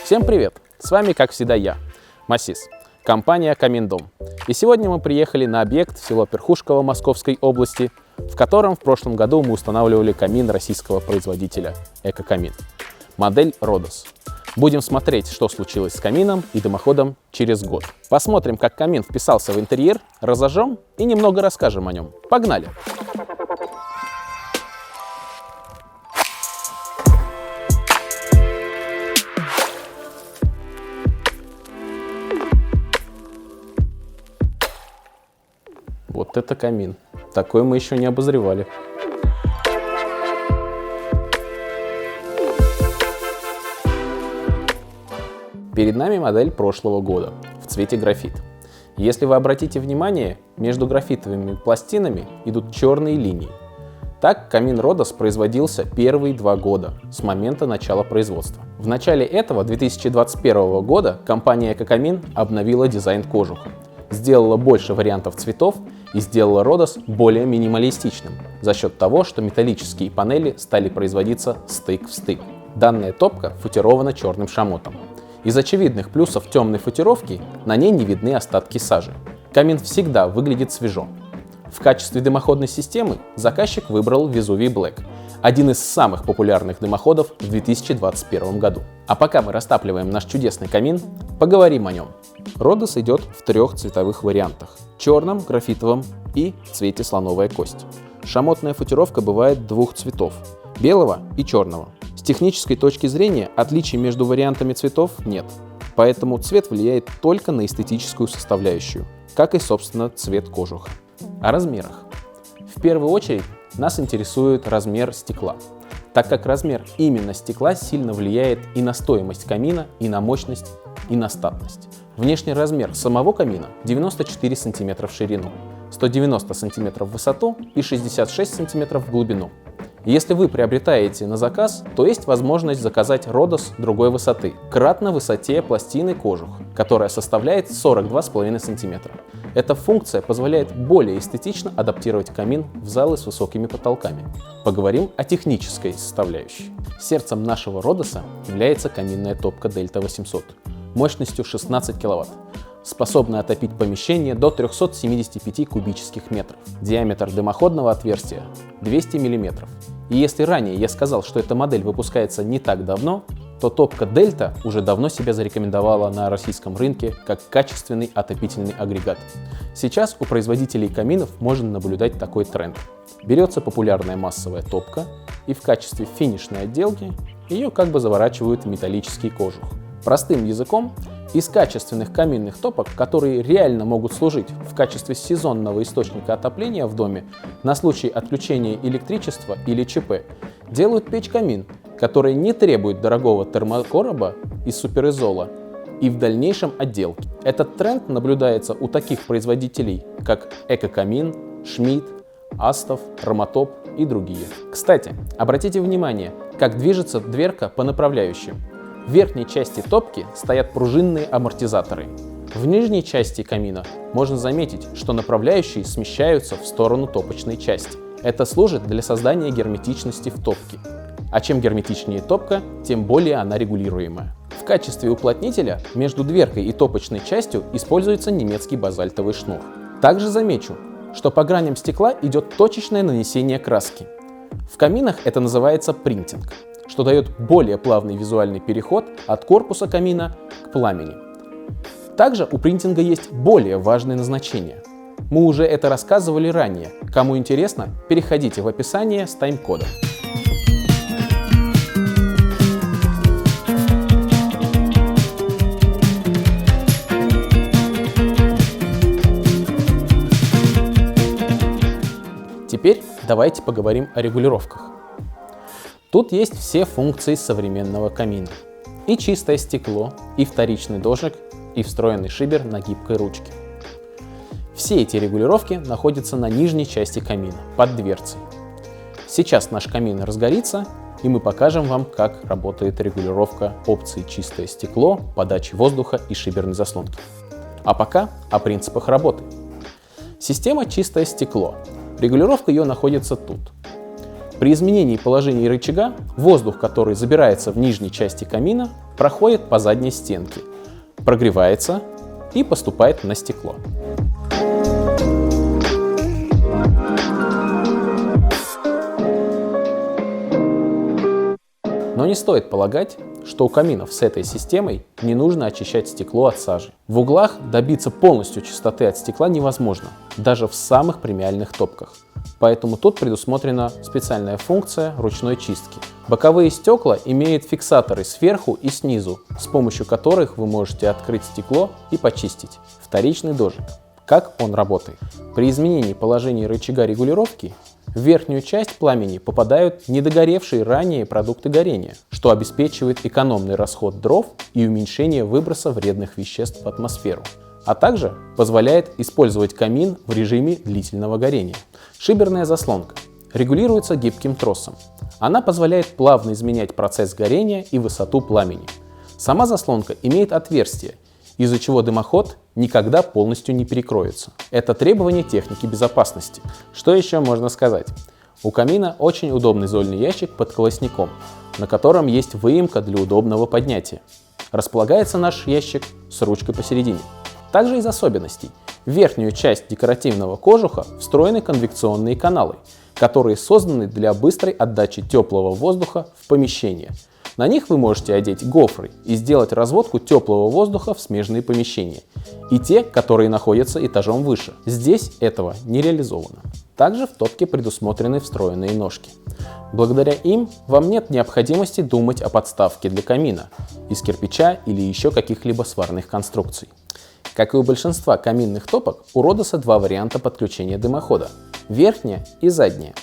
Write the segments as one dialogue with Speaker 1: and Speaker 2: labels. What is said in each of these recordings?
Speaker 1: Всем привет! С вами, как всегда, я, Масис, компания Каминдом. И сегодня мы приехали на объект в село Перхушково Московской области, в котором в прошлом году мы устанавливали камин российского производителя Экокамин. Модель Родос. Будем смотреть, что случилось с камином и дымоходом через год. Посмотрим, как камин вписался в интерьер, разожжем и немного расскажем о нем. Погнали! Вот это камин. Такой мы еще не обозревали. Перед нами модель прошлого года в цвете графит. Если вы обратите внимание, между графитовыми пластинами идут черные линии. Так камин Родос производился первые 2 года с момента начала производства. В начале этого 2021 года компания Экокамин обновила дизайн кожуха, сделала больше вариантов цветов и сделала Родос более минималистичным за счет того, что металлические панели стали производиться стык в стык. Данная топка футирована черным шамотом. Из очевидных плюсов темной футировки на ней не видны остатки сажи. Камин всегда выглядит свежо. В качестве дымоходной системы заказчик выбрал Vesuvi Black, один из самых популярных дымоходов в 2021 году. А пока мы растапливаем наш чудесный камин, поговорим о нем. Родос идет в 3 цветовых вариантах – черном, графитовом и в цвете слоновая кость. Шамотная футировка бывает 2 цветов – белого и черного. С технической точки зрения отличий между вариантами цветов нет, поэтому цвет влияет только на эстетическую составляющую, как и, собственно, цвет кожуха. О размерах. В первую очередь нас интересует размер стекла, так как размер именно стекла сильно влияет и на стоимость камина, и на мощность, и на статность. Внешний размер самого камина 94 см в ширину, 190 см в высоту и 66 см в глубину. Если вы приобретаете на заказ, то есть возможность заказать Родос другой высоты, кратно высоте пластины кожуха, которая составляет 42,5 см. Эта функция позволяет более эстетично адаптировать камин в залы с высокими потолками. Поговорим о технической составляющей. Сердцем нашего Родоса является каминная топка Delta 800 мощностью 16 кВт, способная отопить помещение до 375 кубических метров. Диаметр дымоходного отверстия 200 мм. И если ранее я сказал, что эта модель выпускается не так давно, то топка Delta уже давно себя зарекомендовала на российском рынке как качественный отопительный агрегат. Сейчас у производителей каминов можно наблюдать такой тренд. Берется популярная массовая топка, и в качестве финишной отделки ее как бы заворачивают в металлический кожух. Простым языком, из качественных каминных топок, которые реально могут служить в качестве сезонного источника отопления в доме на случай отключения электричества или ЧП, делают печь-камин, который не требует дорогого термокороба из суперизола и в дальнейшем отделки. Этот тренд наблюдается у таких производителей, как Экокамин, Шмидт, Астов, Ромотоп и другие. Кстати, обратите внимание, как движется дверка по направляющим. В верхней части топки стоят пружинные амортизаторы. В нижней части камина можно заметить, что направляющие смещаются в сторону топочной части. Это служит для создания герметичности в топке. А чем герметичнее топка, тем более она регулируемая. В качестве уплотнителя между дверкой и топочной частью используется немецкий базальтовый шнур. Также замечу, что по граням стекла идет точечное нанесение краски. В каминах это называется принтинг, что дает более плавный визуальный переход от корпуса камина к пламени. Также у принтинга есть более важное назначение. Мы уже это рассказывали ранее. Кому интересно, переходите в описание с тайм-кодом. Теперь давайте поговорим о регулировках. Тут есть все функции современного камина. И чистое стекло, и вторичный дождик, и встроенный шибер на гибкой ручке. Все эти регулировки находятся на нижней части камина, под дверцей. Сейчас наш камин разгорится, и мы покажем вам, как работает регулировка опций чистое стекло, подачи воздуха и шиберной заслонки. А пока о принципах работы. Система чистое стекло. Регулировка ее находится тут. При изменении положения рычага воздух, который забирается в нижней части камина, проходит по задней стенке, прогревается и поступает на стекло. Но не стоит полагать, что у каминов с этой системой не нужно очищать стекло от сажи. В углах добиться полностью чистоты от стекла невозможно, даже в самых премиальных топках. Поэтому тут предусмотрена специальная функция ручной чистки. Боковые стекла имеют фиксаторы сверху и снизу, с помощью которых вы можете открыть стекло и почистить. Вторичный дождик. Как он работает? При изменении положения рычага регулировки в верхнюю часть пламени попадают недогоревшие ранее продукты горения, что обеспечивает экономный расход дров и уменьшение выброса вредных веществ в атмосферу, а также позволяет использовать камин в режиме длительного горения. Шиберная заслонка регулируется гибким тросом. Она позволяет плавно изменять процесс горения и высоту пламени. Сама заслонка имеет отверстие, из-за чего дымоход никогда полностью не перекроется. Это требование техники безопасности. Что еще можно сказать? У камина очень удобный зольный ящик под колосником, на котором есть выемка для удобного поднятия. Располагается наш ящик с ручкой посередине. Также из особенностей. В верхнюю часть декоративного кожуха встроены конвекционные каналы, которые созданы для быстрой отдачи теплого воздуха в помещение. На них вы можете одеть гофры и сделать разводку теплого воздуха в смежные помещения, и те, которые находятся этажом выше. Здесь этого не реализовано. Также в топке предусмотрены встроенные ножки. Благодаря им вам нет необходимости думать о подставке для камина из кирпича или еще каких-либо сварных конструкций. Как и у большинства каминных топок, у Родоса два варианта подключения дымохода – верхняя и задняя.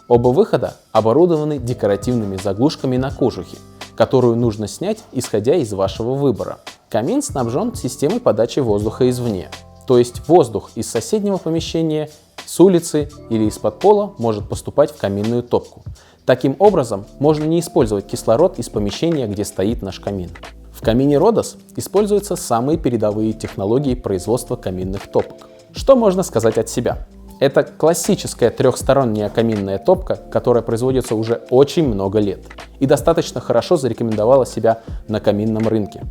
Speaker 1: Оба выхода оборудованы декоративными заглушками на кожухе, которую нужно снять, исходя из вашего выбора. Камин снабжен системой подачи воздуха извне, то есть воздух из соседнего помещения, с улицы или из-под пола может поступать в каминную топку. Таким образом, можно не использовать кислород из помещения, где стоит наш камин. В камине Родос используются самые передовые технологии производства каминных топок. Что можно сказать от себя? Это классическая трехсторонняя каминная топка, которая производится уже очень много лет и достаточно хорошо зарекомендовала себя на каминном рынке.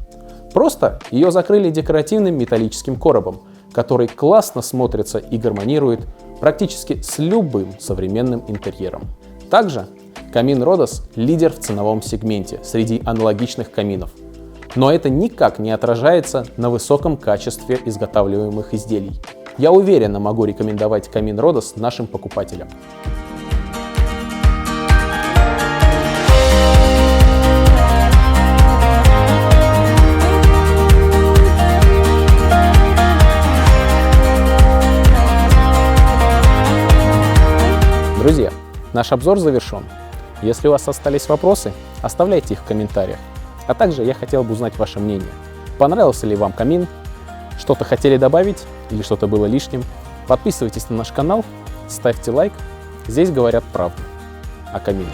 Speaker 1: Просто ее закрыли декоративным металлическим коробом, который классно смотрится и гармонирует практически с любым современным интерьером. Также камин Родос – лидер в ценовом сегменте среди аналогичных каминов. Но это никак не отражается на высоком качестве изготавливаемых изделий. Я уверенно могу рекомендовать камин Родос нашим покупателям. Друзья, наш обзор завершен. Если у вас остались вопросы, оставляйте их в комментариях. А также я хотел бы узнать ваше мнение. Понравился ли вам камин? Что-то хотели добавить или что-то было лишним? Подписывайтесь на наш канал, ставьте лайк. Здесь говорят правду о камине.